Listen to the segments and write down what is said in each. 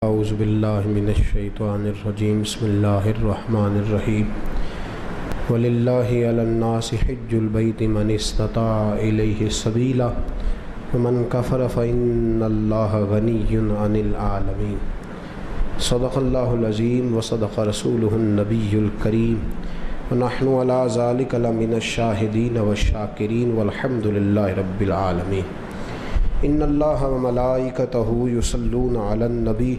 اعوذ باللہ من الشیطان الرجیم بسم اللہ الرحمن الرحیم وللہ علی الناس حج البیت من استطاع الیہ سبیلا ومن کفر فإن اللہ غنی عن العالمین صدق اللہ العظیم وصدق رسولہ النبی الکریم ونحن علی ذلک لمن الشاہدین والشاکرین والحمد للہ رب العالمین ان اللہ وملائکتہ یصلون علی النبی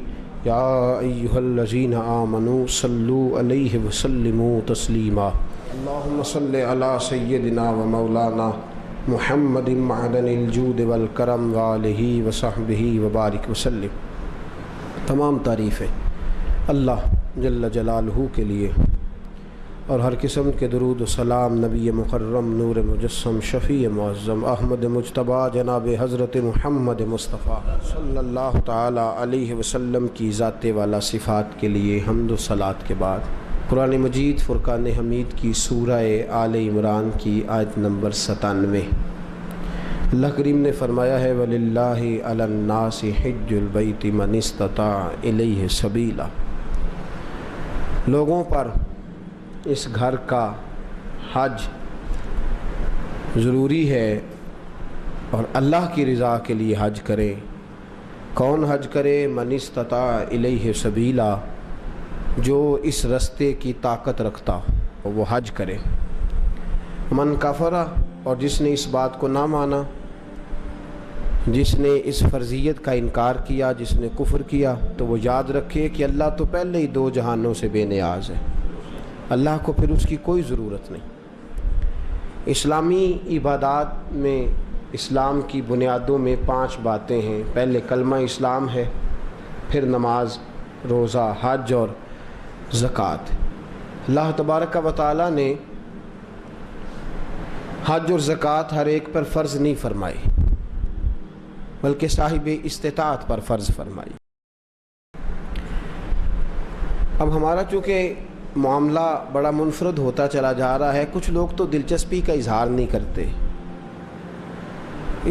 یا ایہا الذین آمنوا صلوا علیہ وسلموا تسلیما اللہم صل علی سیدنا ومولانا محمد معدن الجود والکرم وآلہ وصحبہ وبارک وسلم۔ تمام تعریفیں اللہ جل جلالہ کے لیے اور ہر قسم کے درود و سلام نبی مکرم نور مجسم شفیع معظم احمد مجتبیٰ جناب حضرت محمد مصطفیٰ صلی اللہ تعالی علیہ وسلم کی ذات والا صفات کے لیے حمد و صلات کے بعد قرآن مجید فرقان حمید کی سورہ آل عمران کی آیت نمبر 97 اللہ کریم نے فرمایا ہے وَلِلَّهِ عَلَى النَّاسِ حِجُّ الْبَيْتِ مَنِ اسْتَطَاعَ إِلَيْهِ سَبِيلًا، لوگوں پر اس گھر کا حج ضروری ہے اور اللہ کی رضا کے لیے حج کرے۔ کون حج کرے؟ من استطاع الیہ سبیلا، جو اس رستے کی طاقت رکھتا وہ حج کرے۔ من کفر، اور جس نے اس بات کو نہ مانا، جس نے اس فرضیت کا انکار کیا، جس نے کفر کیا، تو وہ یاد رکھے کہ اللہ تو پہلے ہی دو جہانوں سے بے نیاز ہے، اللہ کو پھر اس کی کوئی ضرورت نہیں۔ اسلامی عبادات میں اسلام کی بنیادوں میں 5 باتیں ہیں۔ پہلے کلمہ اسلام ہے، پھر نماز، روزہ، حج اور زکوٰۃ۔ اللہ تبارک و تعالیٰ نے حج اور زکوٰۃ ہر ایک پر فرض نہیں فرمائی، بلکہ صاحب استطاعت پر فرض فرمائی۔ اب ہمارا چونکہ معاملہ بڑا منفرد ہوتا چلا جا رہا ہے، کچھ لوگ تو دلچسپی کا اظہار نہیں کرتے،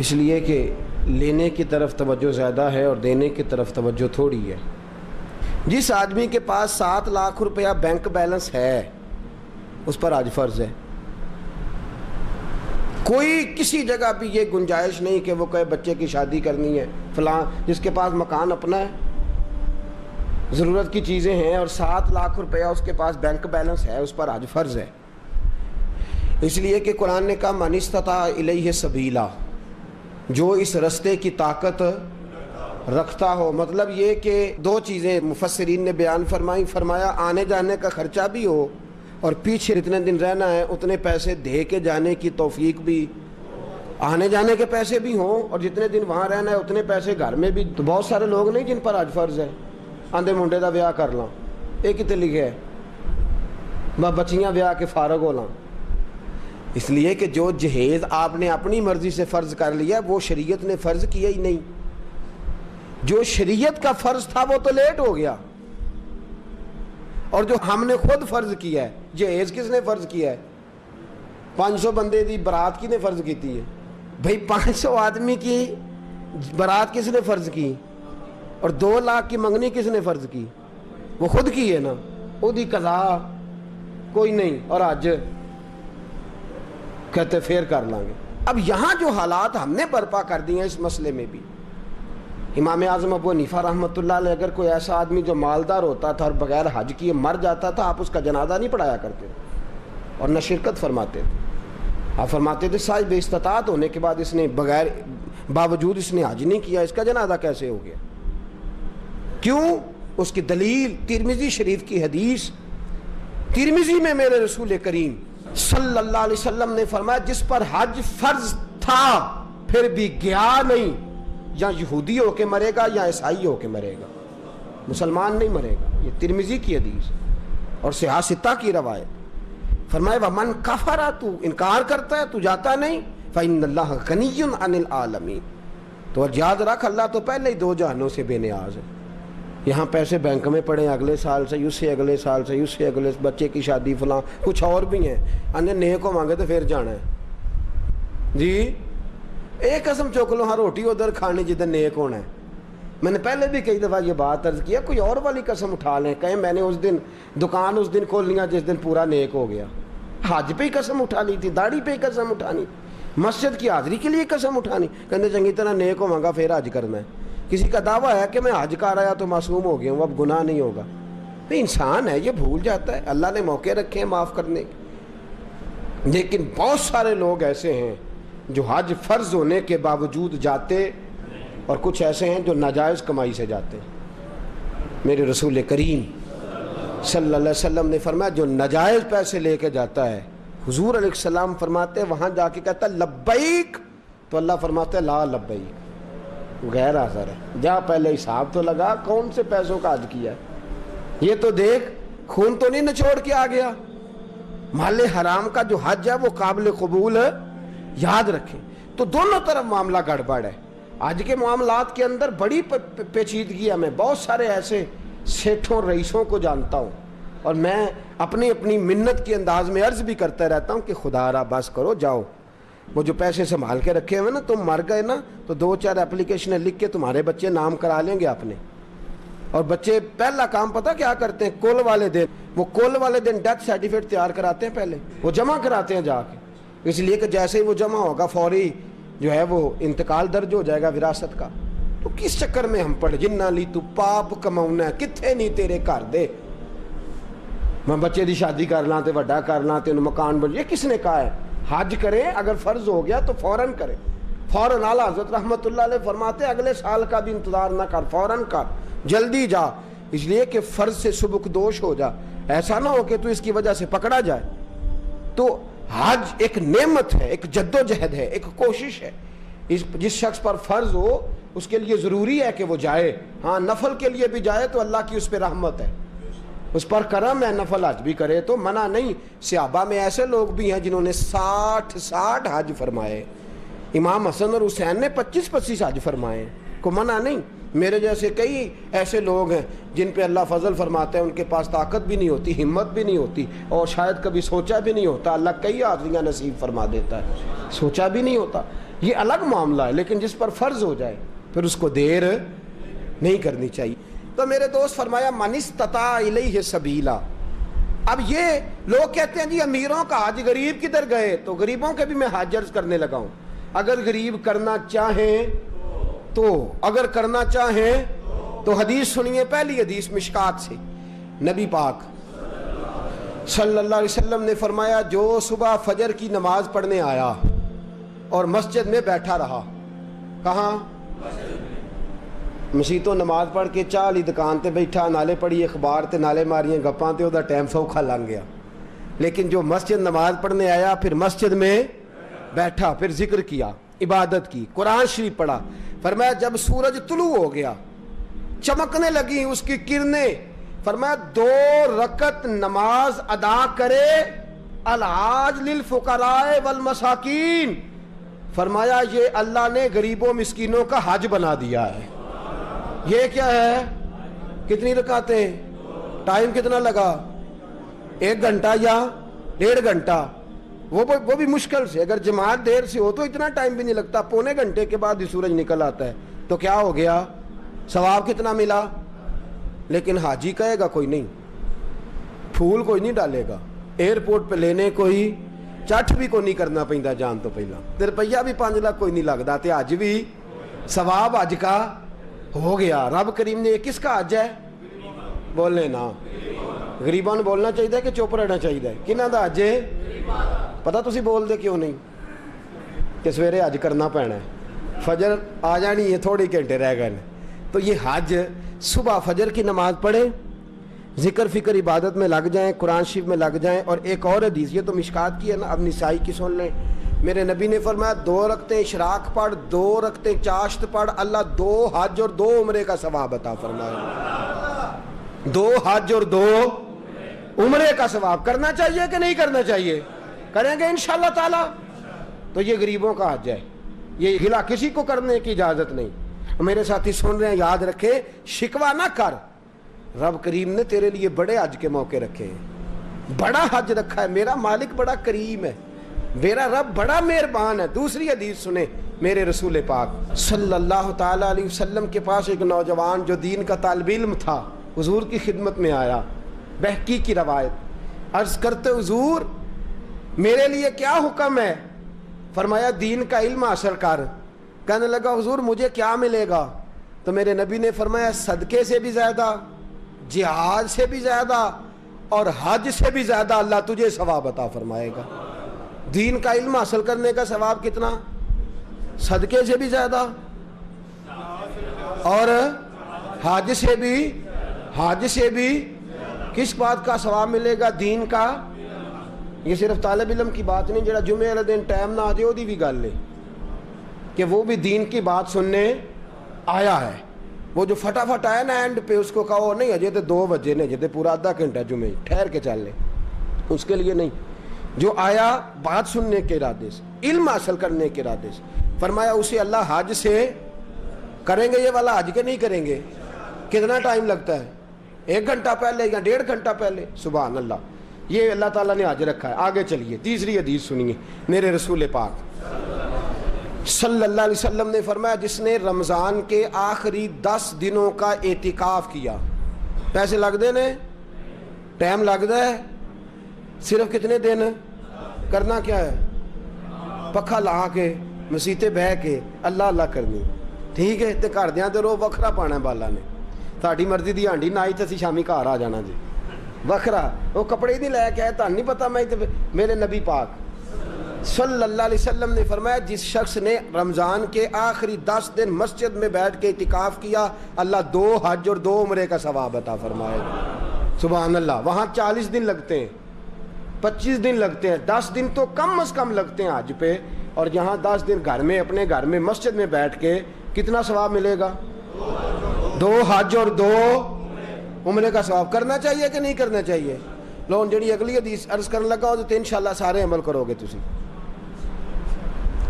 اس لیے کہ لینے کی طرف توجہ زیادہ ہے اور دینے کی طرف توجہ تھوڑی ہے۔ جس آدمی کے پاس 7 لاکھ روپیہ بینک بیلنس ہے اس پر حج فرض ہے۔ کوئی کسی جگہ بھی یہ گنجائش نہیں کہ وہ کہے بچے کی شادی کرنی ہے، فلاں جس کے پاس مکان اپنا ہے، ضرورت کی چیزیں ہیں اور 7 لاکھ روپیہ اس کے پاس بینک بیلنس ہے، اس پر حج فرض ہے۔ اس لیے کہ قرآن نے کہا من استطاع الیہ سبیلا، جو اس رستے کی طاقت رکھتا ہو۔ مطلب یہ کہ 2 چیزیں مفسرین نے بیان فرمایا آنے جانے کا خرچہ بھی ہو اور پیچھے جتنے دن رہنا ہے اتنے پیسے دے کے جانے کی توفیق بھی، آنے جانے کے پیسے بھی ہوں اور جتنے دن وہاں رہنا ہے اتنے پیسے گھر میں بھی۔ تو بہت سارے لوگ نہیں جن پر حج فرض ہے، آندے منڈے دا ویاہ کر لاں، ایک کتے لکھے ہے میں بچیاں ویاہ کے فارغ ہو لاں۔ اس لیے کہ جو جہیز آپ نے اپنی مرضی سے فرض کر لیا وہ شریعت نے فرض کیا ہی نہیں، جو شریعت کا فرض تھا وہ تو لیٹ ہو گیا، اور جو ہم نے خود فرض کیا ہے، جہیز کس نے فرض کیا ہے؟ 500 بندے دی برات کی نے فرض کیتی ہے؟ بھئی 500 آدمی کی برات کس نے فرض کی؟ اور 2 لاکھ کی منگنی کس نے فرض کی؟ وہ خود کی ہے نا، وہ دی قضا کوئی نہیں، اور آج کہتے پھر کر لیں گے۔ اب یہاں جو حالات ہم نے برپا کر دی ہیں اس مسئلے میں بھی، امام اعظم ابو حنیفہ رحمۃ اللہ علیہ اگر کوئی ایسا آدمی جو مالدار ہوتا تھا اور بغیر حج کیے مر جاتا تھا، آپ اس کا جنازہ نہیں پڑھایا کرتے اور نہ شرکت فرماتے تھے۔ آپ فرماتے تھے صاحب استطاعت ہونے کے بعد اس نے باوجود اس نے حج نہیں کیا، اس کا جنازہ کیسے ہو گیا؟ کیوں؟ اس کی دلیل ترمذی شریف کی حدیث، ترمذی میں میرے رسول کریم صلی اللہ علیہ وسلم نے فرمایا جس پر حج فرض تھا پھر بھی گیا نہیں، یا یہودی ہو کے مرے گا یا عیسائی ہو کے مرے گا، مسلمان نہیں مرے گا۔ یہ ترمذی کی حدیث اور صحاح ستہ کی روایت۔ فرمایا ومن کفر، تو انکار کرتا ہے، تو جاتا نہیں، فإن اللہ غنی عن العالمین، تو یاد رکھ اللہ تو پہلے ہی 2 جہانوں سے بے نیاز ہے۔ یہاں پیسے بینک میں پڑے اگلے سال سے، اس سے اگلے سال سے، اس سے اگلے، بچے کی شادی فلاں کچھ اور بھی ہیں، انہیں نیک کو مانگے تو پھر جانا ہے جی۔ ایک قسم چوک لو ہاں روٹی ادھر کھانی جدھر نیک ہونا ہے، میں نے پہلے بھی کئی دفعہ یہ بات عرض کیا، کوئی اور والی قسم اٹھا لیں، کہیں میں نے اس دن دکان اس دن کھول لیا جس دن پورا نیک ہو گیا. حج پہ ہی قسم اٹھانی تھی، داڑھی پہ ہی قسم اٹھانی، مسجد کی حاضری کے لیے قسم اٹھانی، کہتے چنگی طرح نیک ہو گا پھر حج کرنا ہے. کسی کا دعویٰ ہے کہ میں حج کر آیا تو معصوم ہو گیا ہوں، اب گناہ نہیں ہوگا. انسان ہے، یہ بھول جاتا ہے. اللہ نے موقع رکھے ہیں معاف کرنے کے، لیکن بہت سارے لوگ ایسے ہیں جو حج فرض ہونے کے باوجود جاتے، اور کچھ ایسے ہیں جو ناجائز کمائی سے جاتے ہیں. میرے رسول کریم صلی اللہ علیہ وسلم نے فرمایا جو ناجائز پیسے لے کے جاتا ہے، حضور علیہ السلام فرماتے ہیں وہاں جا کے کہتا ہے لبیک، تو اللہ فرماتا ہے لا لبیک، غیر حاضر ہے. جا پہلے حساب تو لگا کون سے پیسوں کا حج کیا ہے، یہ تو دیکھ خون تو نہیں نچوڑ کے آ گیا. مال حرام کا جو حج ہے وہ قابل قبول ہے، یاد رکھیں. تو دونوں طرف معاملہ گڑبڑ ہے. آج کے معاملات کے اندر بڑی پیچیدگی ہے. میں بہت سارے ایسے سیٹھوں رئیسوں کو جانتا ہوں، اور میں اپنی اپنی منت کے انداز میں عرض بھی کرتا رہتا ہوں کہ خدا را بس کرو، جاؤ. وہ جو پیسے سنبھال کے رکھے ہوئے نا، تم مر گئے نا تو 2-4 اپلیکیشنیں لکھ کے تمہارے بچے نام کرا لیں گے اپنے. اور بچے پہلا کام پتہ کیا کرتے ہیں؟ کل والے دن ڈیتھ سرٹیفکیٹ تیار کراتے ہیں، پہلے وہ جمع کراتے ہیں جا کے، اس لیے کہ جیسے ہی وہ جمع ہوگا فوری جو ہے وہ انتقال درج ہو جائے گا وراثت کا. تو کس چکر میں ہم پڑھ جنہ لی تو پاپ کماؤنا ہے، کتھے نہیں تیرے گھر دے، میں بچے دی شادی کر لاں تے وڈا کر لاں تے مکان بن. یہ کس نے کہا ہے؟ حج کریں، اگر فرض ہو گیا تو فوراً کریں. فوراً اعلیٰ حضرت رحمۃ اللہ علیہ فرماتے اگلے سال کا بھی انتظار نہ کر، فوراً کر، جلدی جا، اس لیے کہ فرض سے سبکدوش ہو جا. ایسا نہ ہو کہ تو اس کی وجہ سے پکڑا جائے. تو حج ایک نعمت ہے، ایک جد و جہد ہے، ایک کوشش ہے. جس شخص پر فرض ہو اس کے لیے ضروری ہے کہ وہ جائے. ہاں نفل کے لیے بھی جائے تو اللہ کی اس پہ رحمت ہے، اس پر کرم ہے، نفل حج بھی کرے تو منع نہیں. صحابہ میں ایسے لوگ بھی ہیں جنہوں نے 60 حج فرمائے. امام حسن اور حسین نے 25 حج فرمائے، کو منع نہیں. میرے جیسے کئی ایسے لوگ ہیں جن پہ اللہ فضل فرماتا ہے، ان کے پاس طاقت بھی نہیں ہوتی، ہمت بھی نہیں ہوتی، اور شاید کبھی سوچا بھی نہیں ہوتا. اللہ کئی حاضریاں نصیب فرما دیتا ہے، سوچا بھی نہیں ہوتا. یہ الگ معاملہ ہے. لیکن جس پر فرض ہو جائے پھر اس کو دیر نہیں کرنی چاہیے. تو میرے دوست فرمایا من استطاع الیہ سبیلا. اب یہ لوگ کہتے ہیں جی امیروں کا حج غریب کدھر گئے، تو غریبوں کے بھی میں حج عرض کرنے لگا ہوں. اگر غریب کرنا چاہیں تو حدیث سنیے. پہلی حدیث مشکات سے، نبی پاک صلی اللہ علیہ وسلم نے فرمایا جو صبح فجر کی نماز پڑھنے آیا اور مسجد میں بیٹھا رہا. کہاں؟ مسیح تو نماز پڑھ کے چاہ لی دکان تے بیٹھا، نالے پڑھی اخبار تے نالے ماریاں گپاں تے وہ ٹائم سوکھا لنگ گیا. لیکن جو مسجد نماز پڑھنے آیا، پھر مسجد میں بیٹھا، پھر ذکر کیا، عبادت کی، قرآن شریف پڑھا. فرمایا جب سورج طلوع ہو گیا، چمکنے لگی اس کی کرنیں، فرمایا 2 رکعت نماز ادا کرے. الحاج للفقراء والمساکین، فرمایا یہ اللہ نے غریبوں مسکینوں کا حج بنا دیا ہے. یہ کیا ہے؟ کتنی رکعتیں؟ ٹائم کتنا لگا؟ 1 گھنٹہ یا 1.5 گھنٹہ؟ وہ بھی مشکل سے. اگر جماعت دیر سے ہو تو اتنا ٹائم بھی نہیں لگتا. پونے گھنٹے کے بعد ہی سورج نکل آتا ہے. تو کیا ہو گیا؟ ثواب کتنا ملا؟ لیکن حاجی کہے گا کوئی نہیں، پھول کوئی نہیں ڈالے گا، ایئرپورٹ پہ لینے کوئی چٹ بھی کوئی نہیں کرنا پہنتا جان تو پہلا، تے روپیہ بھی 5 لاکھ کوئی نہیں لگتا، تے حج بھی ثواب حج کا ہو گیا. رب کریم نے یہ کس کا حج ہے؟ بولنے نا، غریباں نوں بولنا چاہیے کہ چپ رہنا چاہیے؟ کنہاں دا حج ہے؟ پتہ تسی بول دے کیوں نہیں؟ کہ سویرے حج کرنا پینا ہے، فجر آ جانی ہے، تھوڑے گھنٹے رہ گئے. تو یہ حج صبح فجر کی نماز پڑھیں، ذکر فکر عبادت میں لگ جائیں، قرآن شریف میں لگ جائیں. اور ایک اور حدیث، یہ تو مشکات کی ہے نا، اب نسائی کی سن لیں. میرے نبی نے فرمایا 2 رکعتیں اشراق پڑھ، 2 رکعتیں چاشت پڑھ، اللہ 2 حج اور 2 عمرے کا ثواب عطا فرمائے. 2 حج اور 2 عمرے کا ثواب. کرنا چاہیے کہ نہیں کرنا چاہیے؟ کریں گے انشاءاللہ تعالی. تو یہ غریبوں کا حج ہے، یہ گلا کسی کو کرنے کی اجازت نہیں. میرے ساتھی سن رہے ہیں، یاد رکھے، شکوہ نہ کر. رب کریم نے تیرے لیے بڑے حج کے موقع رکھے ہیں، بڑا حج رکھا ہے. میرا مالک بڑا کریم ہے، میرا رب بڑا مہربان ہے. دوسری حدیث سنیں، میرے رسول پاک صلی اللہ تعالیٰ علیہ وسلم کے پاس ایک نوجوان جو دین کا طالب علم تھا حضور کی خدمت میں آیا. بہقی کی روایت. عرض کرتے حضور میرے لیے کیا حکم ہے؟ فرمایا دین کا علم حاصل کر. کہنے لگا حضور مجھے کیا ملے گا؟ تو میرے نبی نے فرمایا صدقے سے بھی زیادہ، جہاد سے بھی زیادہ اور حج سے بھی زیادہ اللہ تجھے ثواب عطا فرمائے گا. دین کا علم حاصل کرنے کا ثواب کتنا؟ صدقے سے بھی زیادہ اور حج سے بھی. کس بات کا ثواب ملے گا؟ دین کا. یہ صرف طالب علم کی بات نہیں جڑا جمعے والے دن ٹائم نہ آ جائے وہ بھی گل ہے کہ وہ بھی دین کی بات سننے آیا ہے. وہ جو فٹافٹ آیا نا اینڈ پہ اس کو کہو نہیں اجے تو 2 بجے نے اجے پورا آدھا گھنٹہ جمعے ٹھہر کے چل لے، اس کے لیے نہیں. جو آیا بات سننے کے ارادے سے، علم حاصل کرنے کے ارادے سے، فرمایا اسے اللہ حج سے کریں گے. یہ والا حج کے نہیں کریں گے. کتنا ٹائم لگتا ہے؟ 1 گھنٹہ پہلے یا 1.5 گھنٹہ پہلے. سبحان اللہ. یہ اللہ تعالیٰ نے حج رکھا ہے. آگے چلیے تیسری حدیث سنیے. میرے رسول پاک صلی اللہ علیہ وسلم نے فرمایا جس نے رمضان کے آخری 10 دنوں کا اعتکاف کیا. پیسے لگتے نے؟ ٹائم لگتا ہے؟ صرف کتنے دن کرنا کیا ہے؟ پکھا لا کے مسیتے بہ کے اللہ اللہ کرنی. ٹھیک ہے تے گھر دیاں تے رو وکھرا پانا بالا نے. تہاڈی مرضی دی ہانڈی نہ آئی تے اسی شامی گھر آ جانا جی وکھرا. وہ کپڑے نہیں لے کے آئے تہن نہیں پتا. میں میرے نبی پاک صلی اللہ علیہ وسلم نے فرمایا جس شخص نے رمضان کے آخری 10 دن مسجد میں بیٹھ کے اعتکاف کیا اللہ 2 حج اور 2 عمرے کا ثواب عطا فرمائے. سبحان اللہ. وہاں 40 دن لگتے ہیں، 25 دن لگتے ہیں، 10 دن تو کم از کم لگتے ہیں حج پہ. اور یہاں 10 دن گھر میں اپنے گھر میں مسجد میں بیٹھ کے کتنا ثواب ملے گا؟ 2 حج اور 2 عمرے کا ثواب. کرنا چاہیے کہ نہیں کرنا چاہیے؟ لوگ جڑی اگلی حدیث عرض کرنے لگا ہو تو انشاءاللہ سارے عمل کرو گے. تسی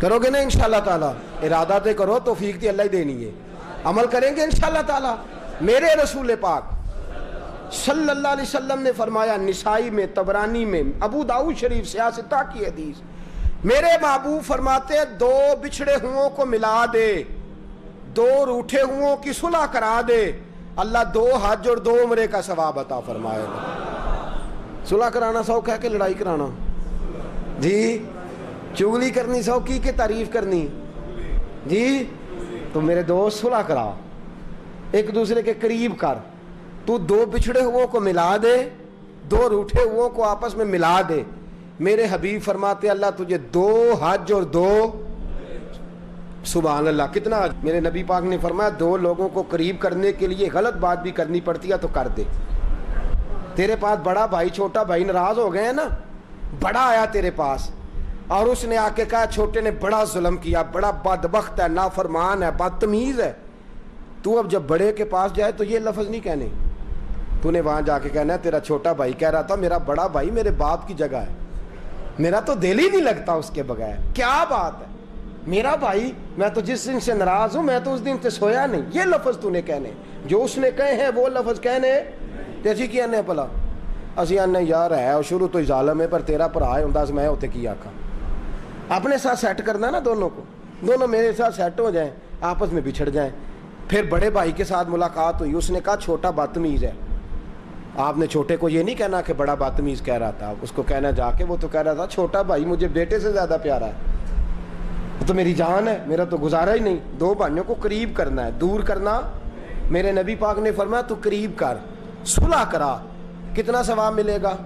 کرو گے نا انشاءاللہ تعالی؟ ارادہ تے کرو، توفیق تے اللہ ہی دینی ہے. عمل کریں گے انشاءاللہ تعالی. میرے رسول پاک صلی اللہ علیہ وسلم نے فرمایا نسائی میں، طبرانی میں، ابو داؤد شریف سیاستہ کی حدیث، میرے محبوب فرماتے 2 بچھڑے ہوں کو ملا دے، 2 روٹھے ہوں کی صلح کرا دے، اللہ 2 حج اور 2 عمرے کا ثواب عطا فرمائے گا. صلح کرانا سوکھ ہے کہ لڑائی کرانا؟ جی چغلی کرنی سوکھی کہ تعریف کرنی؟ جی تو میرے دوست صلح کرا، ایک دوسرے کے قریب کر. تو 2 بچھڑے ہوں کو ملا دے، 2 روٹھے ہوں کو آپس میں ملا دے. میرے حبیب فرماتے اللہ تجھے 2 حج اور 2 سبحان اللہ. کتنا؟ میرے نبی پاک نے فرمایا 2 لوگوں کو قریب کرنے کے لیے غلط بات بھی کرنی پڑتی ہے تو کر دے. تیرے پاس بڑا بھائی چھوٹا بھائی ناراض ہو گئے ہیں نا، بڑا آیا تیرے پاس اور اس نے آ کے کہا چھوٹے نے بڑا ظلم کیا، بڑا بدبخت ہے، نافرمان ہے، بدتمیز ہے. تو اب جب بڑے کے پاس جائے تو یہ لفظ نہیں کہنے. تو نے وہاں جا کے کہنا ہے تیرا چھوٹا بھائی کہہ رہا تھا میرا بڑا بھائی میرے باپ کی جگہ ہے، میرا تو دل ہی نہیں لگتا اس کے بغیر. کیا بات ہے میرا بھائی، میں تو جس دن سے ناراض ہوں میں تو اس دن سے سویا نہیں. یہ لفظ تو نے کہنے، جو اس نے کہے ہیں وہ لفظ کہنے. تیسی کی آنے پلا اسی آنے یار ہے اور شروع تو ہی ظالم ہے پر تیرا بھرا ہے ہوں میں اتنے کی آکھا. اپنے ساتھ سیٹ کرنا نا دونوں کو، دونوں میرے ساتھ سیٹ ہو جائیں، آپس میں بچھڑ جائیں. پھر بڑے بھائی کے ساتھ ملاقات ہوئی، اس نے کہا چھوٹا بدتمیز ہے. آپ نے چھوٹے کو یہ نہیں کہنا کہ بڑا بدتمیز کہہ رہا تھا، اس کو کہنا جا کے وہ تو کہہ رہا تھا چھوٹا بھائی مجھے بیٹے سے زیادہ پیارا ہے، وہ تو میری جان ہے، میرا تو گزارا ہی نہیں. 2 بھائیوں کو قریب کرنا ہے، دور کرنا. میرے نبی پاک نے فرمایا تو قریب کر، صلح کرا. کتنا ثواب ملے گا؟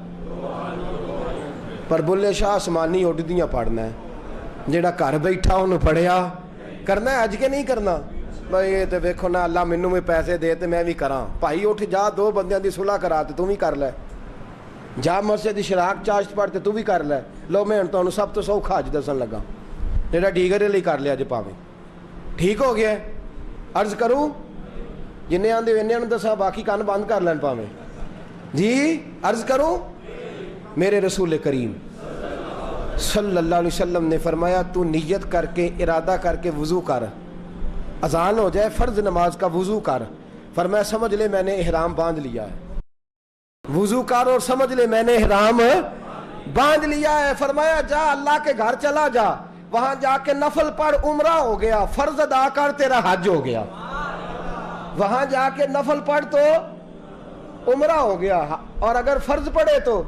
پر بلے شاہ آسمانی اڈدیاں پڑھنا ہے، جیڑا گھر بیٹھا انہوں پڑھیا کرنا ہے. اج کے نہیں کرنا بھائی یہ تو ویکھو نا اللہ مینوں میں پیسے دے تو میں بھی کراں. بھائی اٹھ جا 2 بندیاں دی صلح کرا تے تو بھی کر لے، جا مسجد دی شراک چاشت پڑھ تے تو بھی کر لے. لو میں تمہیں سب تو سوکھا اج دسن لگا جیڑا ڈیگر لئی کر لیا جے پاویں ٹھیک ہو گیا. عرض کروں جنہیں آندے انہیں دسا باقی کان بند کر لین پاویں. جی عرض کروں میرے رسول کریم صلی اللہ علیہ وسلم نے فرمایا تو نیت کر کے ارادہ کر کے وضو کر، اذان ہو جائے فرض نماز کا وضو کر. فرمایا سمجھ لے میں نے احرام باندھ لیا ہے. وضو کر اور سمجھ لے میں نے احرام باندھ لیا ہے. فرمایا جا اللہ کے گھر چلا جا، وہاں جا کے نفل پڑھ عمرہ ہو گیا، فرض ادا کر تیرا حج ہو گیا، وہاں جا کے نفل پڑھ تو عمرہ ہو گیا، اور اگر فرض پڑھے تو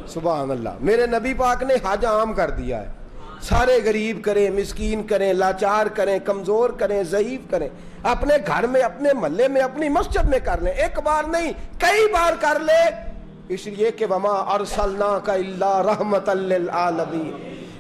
سبحان اللہ۔ میرے نبی پاک نے حج عام کر دیا ہے، سارے غریب کریں، مسکین کریں، لاچار کریں، کمزور کریں، ضعیف کریں، اپنے گھر میں، اپنے محلے میں، اپنی مسجد میں کر لیں، ایک بار نہیں کئی بار کر لے، اس لیے کہ وما ارسلناک الا رحمۃ للعالمین،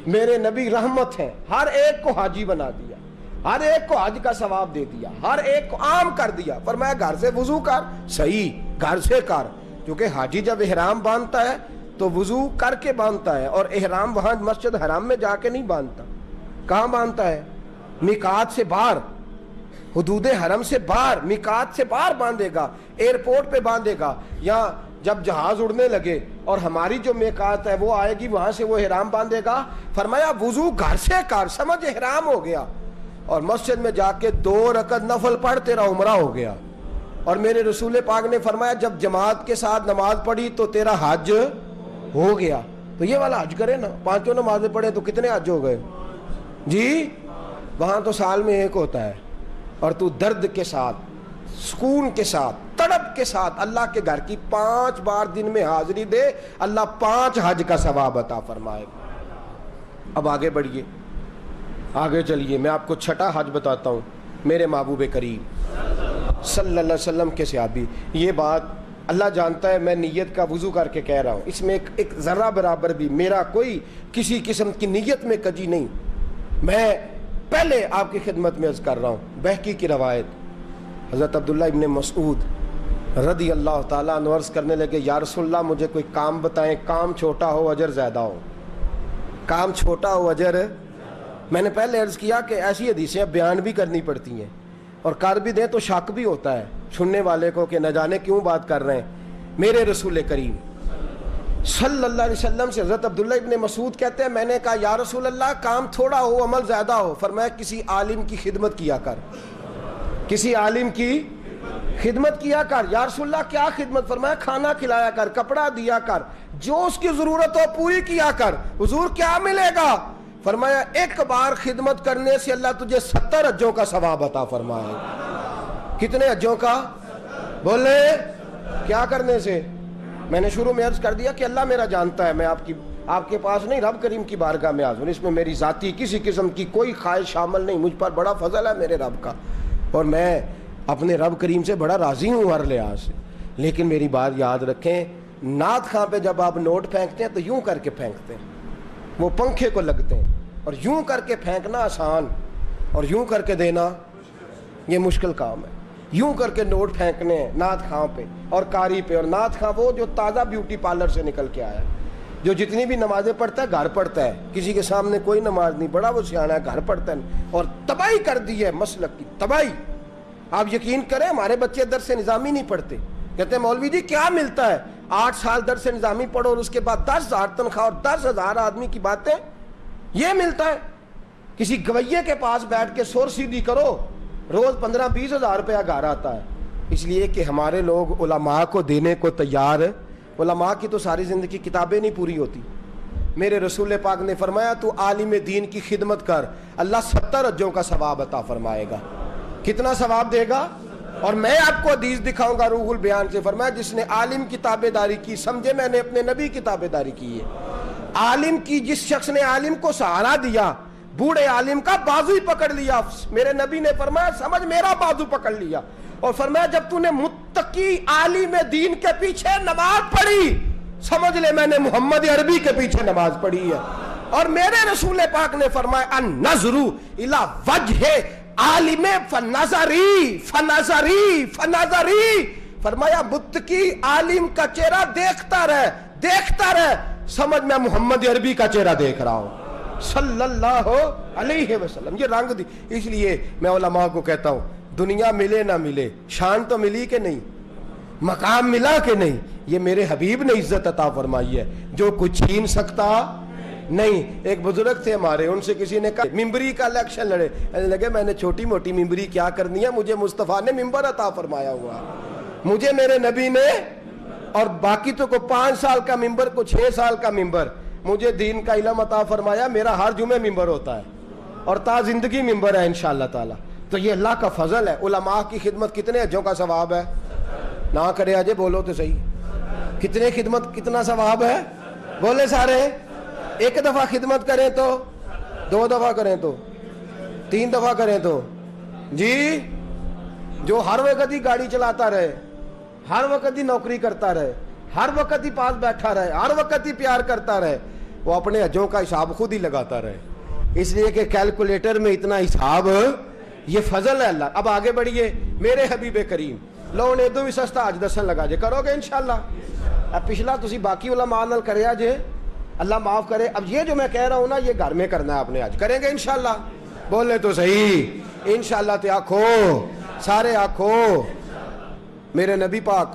میرے نبی رحمت ہیں، ہر ایک کو حاجی بنا دیا، ہر ایک کو حج کا ثواب دے دیا، ہر ایک کو عام کر دیا، فرمایا گھر سے وضو کر، صحیح گھر سے کر، کیونکہ حاجی جب احرام باندھتا ہے تو وضو کر کے باندھتا ہے، اور احرام وہاں مسجد حرام میں جا کے نہیں باندھتا، کہاں باندھتا ہے؟ میقات سے باہر، حدود حرم سے باہر، میقات سے باہر باندھے گا، ایئرپورٹ پہ باندھے گا، یا جب جہاز اڑنے لگے اور ہماری جو میقات ہے وہ آئے گی، وہاں سے وہ احرام باندھے گا، فرمایا وضو گھر سے کر، سمجھ احرام ہو گیا، اور مسجد میں جا کے 2 رکعت نفل پڑھ تیرا عمرہ ہو گیا، اور میرے رسول پاک نے فرمایا جب جماعت کے ساتھ نماز پڑھی تو تیرا حج ہو گیا۔ تو یہ والا حج کرے نا، 5 نمازیں پڑھے تو کتنے حج ہو گئے جی؟ وہاں تو سال میں ایک ہوتا ہے، اور تو درد کے ساتھ، سکون کے ساتھ، تڑپ کے ساتھ اللہ کے گھر کی 5 بار دن میں حاضری دے، اللہ 5 حج کا ثواب عطا فرمائے گا۔ اب آگے بڑھیے، آگے چلیے، میں آپ کو 6واں حج بتاتا ہوں، میرے محبوب کریم صلی اللہ علیہ وسلم کے صحابی۔ یہ بات اللہ جانتا ہے، میں نیت کا وضو کر کے کہہ رہا ہوں، اس میں ایک ذرہ برابر بھی میرا کوئی کسی قسم کی نیت میں کجی نہیں، میں پہلے آپ کی خدمت میں عرض کر رہا ہوں۔ بہقی کی روایت، حضرت عبداللہ ابن مسعود رضی اللہ تعالیٰ عنہ عرض کرنے لگے، یا رسول اللہ مجھے کوئی کام بتائیں، کام چھوٹا ہو اجر زیادہ ہو، کام چھوٹا ہو اجر۔ میں نے پہلے عرض کیا کہ ایسی حدیثیں بیان بھی کرنی پڑتی ہیں، اور کر بھی دیں تو شک بھی ہوتا ہے سننے والے کو کہ نہ جانے کیوں بات کر رہے ہیں۔ میرے رسول کریم صلی اللہ علیہ وسلم سے حضرت عبداللہ ابن مسعود کہتے ہیں، میں نے کہا یا رسول اللہ کام تھوڑا ہو عمل زیادہ ہو، فرمایا کسی عالم کی خدمت کیا کر، کسی عالم کی خدمت کیا کر۔ یا رسول اللہ کیا خدمت؟ فرمایا کھانا کھلایا کر، کپڑا دیا کر، جو اس کی ضرورت ہو پوری کیا کر۔ حضور کیا ملے گا؟ فرمایا 1 بار خدمت کرنے سے اللہ تجھے 70 حجوں کا ثواب عطا فرمائے گا۔ کتنے حجوں کا؟ بولے کیا کرنے سے؟ میں نے شروع میں عرض کر دیا کہ اللہ میرا جانتا ہے، میں آپ کے پاس نہیں، رب کریم کی بارگاہ میں حاضر، اس میں میری ذاتی کسی قسم کی کوئی خواہش شامل نہیں، مجھ پر بڑا فضل ہے میرے رب کا، اور میں اپنے رب کریم سے بڑا راضی ہوں ہر لحاظ سے۔ لیکن میری بات یاد رکھیں، نعت خواں پہ جب آپ نوٹ پھینکتے ہیں تو یوں کر کے پھینکتے ہیں، وہ پنکھے کو لگتے ہیں، اور یوں کر کے پھینکنا آسان اور یوں کر کے دینا یہ مشکل کام ہے۔ یوں کر کے نوٹ پھینکنے ہیں نعت خواں پہ اور قاری پہ، اور نعت خواں وہ جو تازہ بیوٹی پارلر سے نکل کے آیا، جو جتنی بھی نمازیں پڑھتا ہے گھر پڑھتا ہے، کسی کے سامنے کوئی نماز نہیں پڑھا، وہ سیاح ہے گھر پڑھتا ہے، اور تباہی کر دی ہے مسلک کی تباہی۔ آپ یقین کریں ہمارے بچے درس نظامی نہیں پڑھتے، کہتے ہیں مولوی جی کیا ملتا ہے؟ 8 سال درس نظامی پڑھو اور اس کے بعد 10,000 تنخواہ اور 10,000 آدمی کی باتیں، یہ ملتا ہے؟ کسی گویے کے پاس بیٹھ کے سور سیدھی کرو، روز 15-20 ہزار روپیہ گھر آتا ہے۔ اس لیے کہ ہمارے لوگ علماء کو دینے کو تیار، علماء کی تو ساری زندگی کتابیں نہیں پوری ہوتی۔ میرے رسول پاک نے فرمایا تو عالم دین کی خدمت کر، اللہ 70 حجوں کا ثواب عطا فرمائے گا۔ کتنا ثواب دے گا؟ اور میں آپ کو حدیث دکھاؤں گا روح البیان سے، فرمایا جس نے عالم کی تابع داری کی، سمجھے میں نے اپنے نبی کی تابع داری کی ہے۔ عالم کی، جس شخص نے عالم کو سہارا دیا، بوڑھے عالم کا بازو ہی پکڑ لیا، میرے نبی نے فرمایا سمجھ میرا بازو پکڑ لیا، اور فرمایا جب تو نے متقی عالم دین کے پیچھے نماز پڑھی، سمجھ لے میں نے محمد عربی کے پیچھے نماز پڑھی ہے۔ اور میرے رسول پاک نے فرمایا النظر الی وجہ عالم فنظری فنظری فنظری، فرمایا متقی عالم کا چہرہ دیکھتا رہ، سمجھ میں محمد عربی کا چہرہ دیکھ رہا ہوں صلی اللہ علیہ وسلم۔ یہ رنگ دی، اس لیے میں علماء کو کہتا ہوں دنیا ملے نہ ملے، شان تو ملی کہ نہیں، مقام ملا کہ نہیں، یہ میرے حبیب نے عزت عطا فرمائی ہے، جو کچھ چھین سکتا نہیں۔ ایک بزرگ تھے ہمارے، ان سے کسی نے کہا ممبری کا الیکشن لڑے، لگے میں نے چھوٹی موٹی ممبری کیا کرنی ہے، مجھے مصطفیٰ نے ممبر عطا فرمایا ہوا، مجھے میرے نبی نے، اور باقی تو کو 5 سال کا ممبر، کو 6 سال کا ممبر، مجھے دین کا علم عطا فرمایا, میرا ہر جمعے ممبر ہوتا ہے اور تا زندگی ممبر ہے انشاءاللہ تعالی. تو یہ اللہ کا فضل ہے. علماء کی خدمت کتنے حجوں کا ثواب ہے؟ نہ کرے اجے, بولو تو صحیح. کتنے خدمت کتنا ثواب ہے؟ بولے سارے. ایک دفعہ خدمت کریں تو, 2 دفعہ کریں تو, 3 دفعہ کریں تو, جی جو ہر وقت ہی گاڑی چلاتا رہے, ہر وقت ہی نوکری کرتا رہے, ہر وقت ہی پاس بیٹھا رہے, ہر وقت ہی پیار کرتا رہے, وہ اپنے حجوں کا حساب خود ہی لگاتا رہے, اس لیے کہ کیلکولیٹر میں اتنا حساب, یہ فضل ہے اللہ. اب آگے بڑھیے میرے حبیب کریم. لو نے تو بھی سستا آج دسن لگا جے, کرو گے انشاءاللہ. اب پچھلا تسی باقی علماء نال کریا جے, اللہ معاف کرے. اب یہ جو میں کہہ رہا ہوں نا, یہ گھر میں کرنا ہے آپ نے, آج کریں گے انشاءاللہ. بولے تو صحیح انشاءاللہ. تے آنکھو سارے, آنکھو میرے نبی پاک